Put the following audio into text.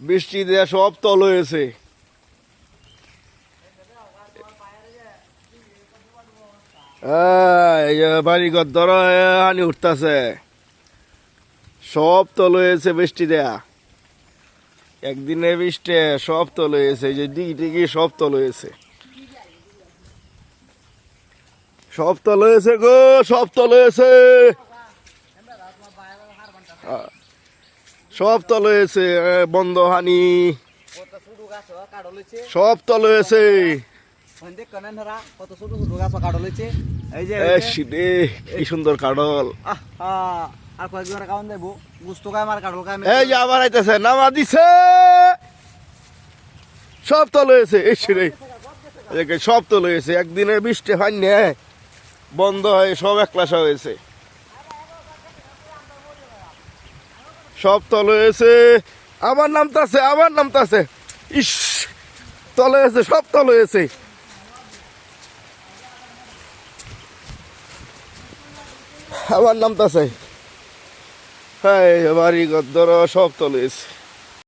বৃষ্টি দেয়া সব তল হয়েছে। বাড়িঘর ধরো হানি উঠতেছে, সব তল হয়েছে বৃষ্টি দেয়া। একদিনে বৃষ্টি সব তল হয়েছে, এই যে ডিগি টিগি সব তল হয়েছে, সব তল হয়েছে গো, সব তল হয়েছে, সব তল হয়েছে। বন্ধ হানি সব তল হয়েছে। কি সুন্দর কাঠল, এই যে আবার আইতেছে, নামা দিছে, সব তল হয়েছে। সব তল হয়েছে, একদিনের বৃষ্টি হয়নি, বন্ধ হয়ে সব একলাসা হয়েছে, সব তল হয়েছে। আবার নামতাছে, আবার নামতাছে, ইস তলে হয়েছে, সব তল হয়েছে। আবার নামতাছে, হ্যাঁ বাড়ি ঘর ধরো সব তল হয়েছে।